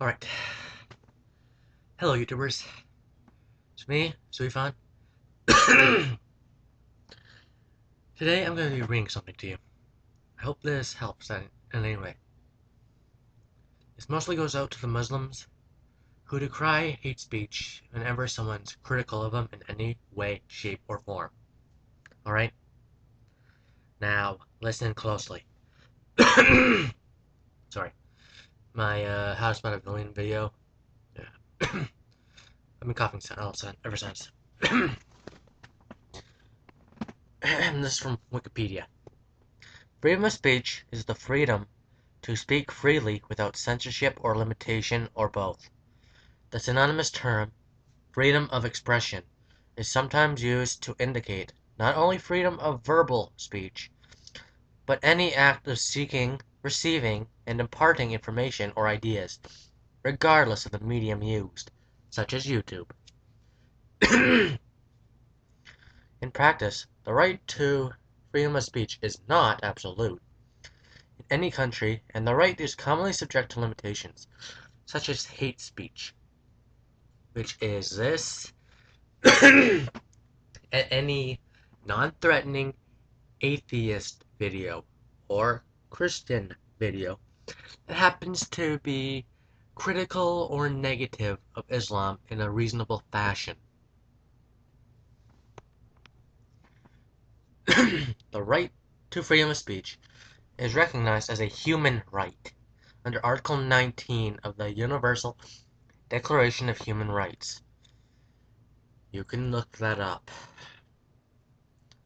Alright. Hello, YouTubers. It's me, Suifan. Today I'm going to be reading something to you. I hope this helps in any way. This mostly goes out to the Muslims who decry hate speech whenever someone's critical of them in any way, shape, or form. Alright? Now, listen closely. Sorry. My How to Spot a Villain video. Yeah. I've been coughing ever since. And this is from Wikipedia. Freedom of speech is the freedom to speak freely without censorship or limitation or both. The synonymous term, freedom of expression, is sometimes used to indicate not only freedom of verbal speech, but any act of seeking, receiving, and imparting information or ideas, regardless of the medium used, such as YouTube. In practice, the right to freedom of speech is not absolute in any country, and the right is commonly subject to limitations, such as hate speech, which is this any non-threatening atheist video or Christian video that happens to be critical or negative of Islam in a reasonable fashion. The right to freedom of speech is recognized as a human right under Article 19 of the Universal Declaration of Human Rights. You can look that up.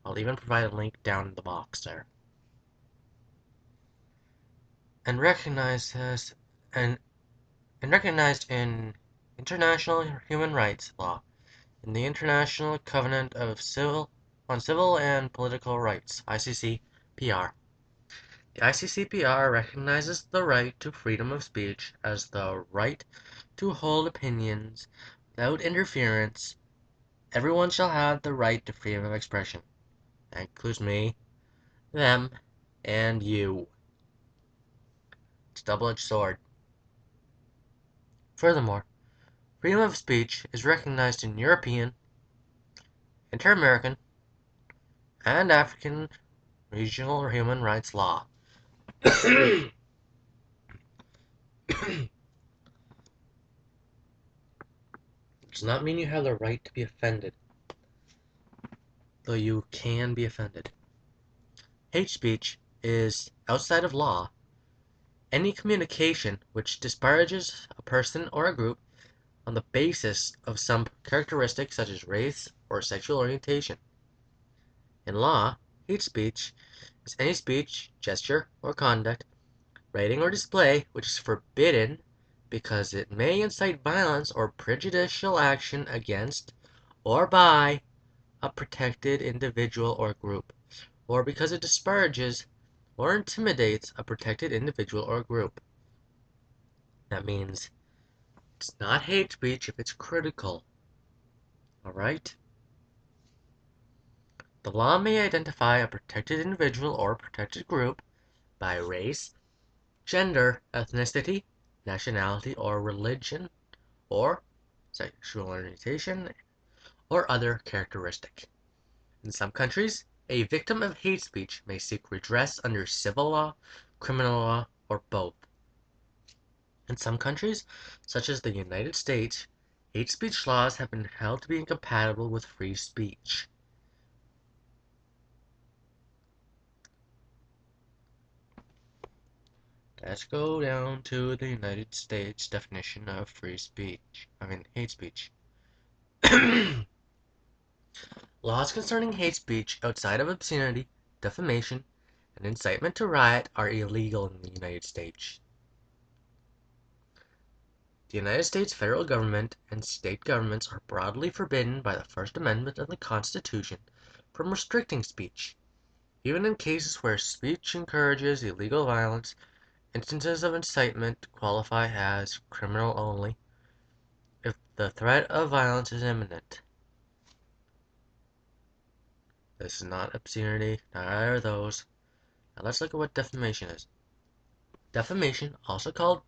I'll even provide a link down in the box there. And recognized in international human rights law, in the International Covenant on Civil and Political Rights, ICCPR. The ICCPR recognizes the right to freedom of speech as the right to hold opinions without interference. Everyone shall have the right to freedom of expression. That includes me, them, and you. It's a double-edged sword. Furthermore, freedom of speech is recognized in European, inter-American, and African regional or human rights law. Does not mean you have the right to be offended, though you can be offended. Hate speech is, outside of law, any communication which disparages a person or a group on the basis of some characteristic such as race or sexual orientation. In law, hate speech is any speech, gesture, or conduct, writing, or display which is forbidden because it may incite violence or prejudicial action against or by a protected individual or group, or because it disparages or intimidates a protected individual or group. That means it's not hate speech if it's critical. Alright? The law may identify a protected individual or protected group by race, gender, ethnicity, nationality, or religion, or sexual orientation, or other characteristic. In some countries, a victim of hate speech may seek redress under civil law, criminal law, or both. In some countries, such as the United States, hate speech laws have been held to be incompatible with free speech. Let's go down to the United States definition of hate speech. Laws concerning hate speech outside of obscenity, defamation, and incitement to riot are illegal in the United States. The United States federal government and state governments are broadly forbidden by the First Amendment of the Constitution from restricting speech. Even in cases where speech encourages illegal violence, instances of incitement qualify as criminal only if the threat of violence is imminent. This is not obscenity, neither are those. Now let's look at what defamation is. Defamation, also called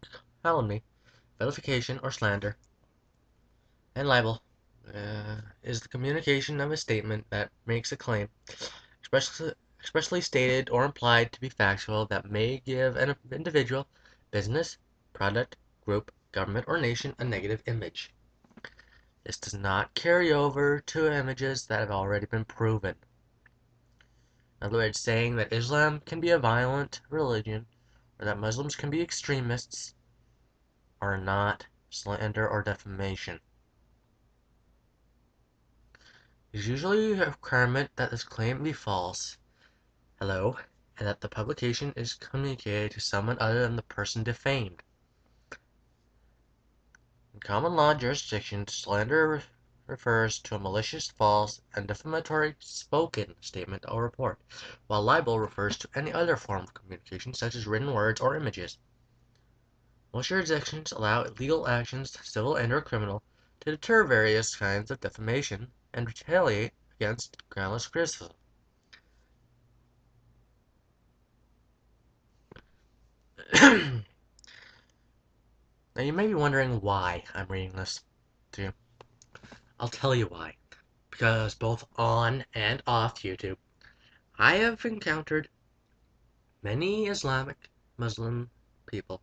calumny, vilification or slander, and libel is the communication of a statement that makes a claim, expressly stated or implied to be factual, that may give an individual, business, product, group, government, or nation a negative image. This does not carry over to images that have already been proven. In other words, saying that Islam can be a violent religion or that Muslims can be extremists are not slander or defamation. It is usually a requirement that this claim be false, and that the publication is communicated to someone other than the person defamed. In common law jurisdictions, slander refers to a malicious, false, and defamatory spoken statement or report, while libel refers to any other form of communication, such as written words or images. Most jurisdictions allow legal actions, civil and or criminal, to deter various kinds of defamation and retaliate against groundless criticism. Now you may be wondering why I'm reading this to you. I'll tell you why. Because both on and off YouTube, I have encountered many Islamic Muslim people,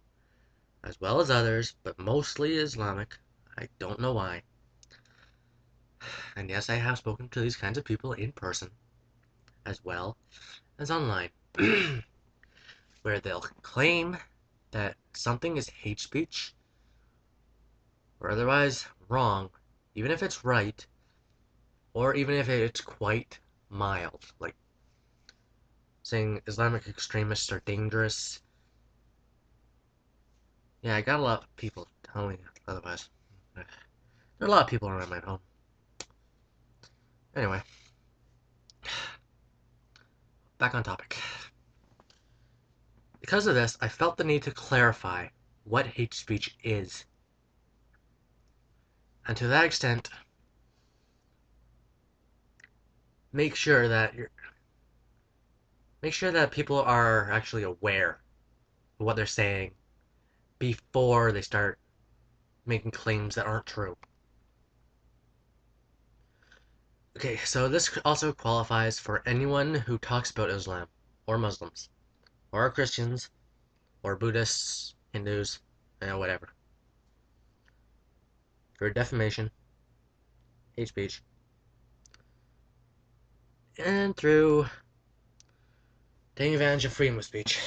as well as others, but mostly Islamic. I don't know why. And yes, I have spoken to these kinds of people in person, as well as online, where they'll claim that something is hate speech or otherwise wrong, even if it's right, or even if it's quite mild, like saying Islamic extremists are dangerous. Yeah, I got a lot of people telling me otherwise. There are a lot of people around my home. Anyway, back on topic. Because of this, I felt the need to clarify what hate speech is. And to that extent, make sure that people are actually aware of what they're saying before they start making claims that aren't true. Okay, so this also qualifies for anyone who talks about Islam, or Muslims, or Christians, or Buddhists, Hindus, whatever. For defamation, hate speech, and through taking advantage of freedom of speech.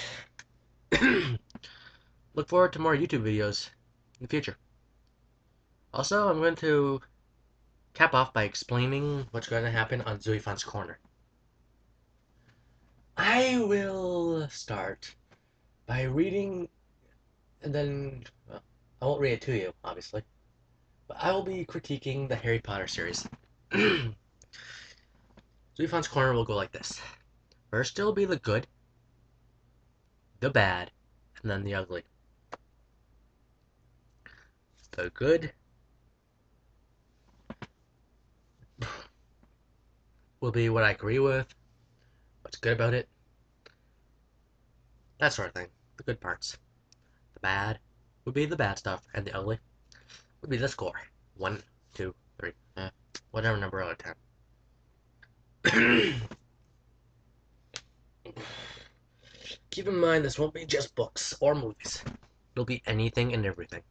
Look forward to more YouTube videos in the future. Also, I'm going to cap off by explaining what's going to happen on Zuifan's Corner. I will start by reading, and then, well, I won't read it to you, obviously, but I will be critiquing the Harry Potter series. Zuifan's Corner will go like this. First, it'll be the good, the bad, and then the ugly. The good will be what I agree with, what's good about it, that sort of thing, the good parts. The bad would be the bad stuff, and the ugly would be the score. 1, 2, 3, whatever number out of 10. Keep in mind, this won't be just books or movies. It'll be anything and everything.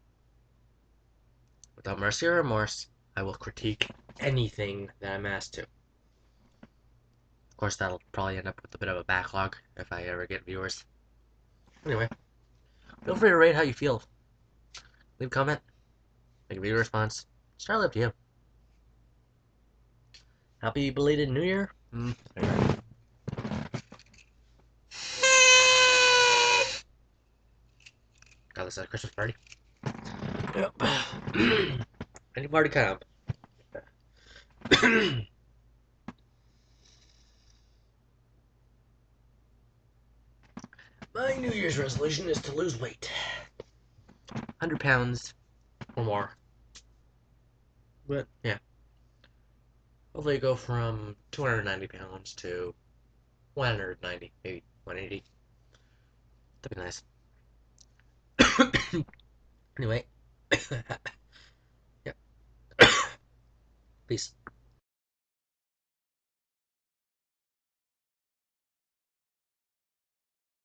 Without mercy or remorse, I will critique anything that I'm asked to. Of course, that'll probably end up with a bit of a backlog if I ever get viewers. Anyway, feel free to rate how you feel. Leave a comment, make a video response. It's entirely up to you. Happy belated New Year. Got this at a Christmas party. Yep. Any party count. My New Year's resolution is to lose weight. 100 pounds or more. But, yeah. Hopefully go from 290 pounds to 190, maybe 180. That'd be nice. Anyway, Yeah. Peace.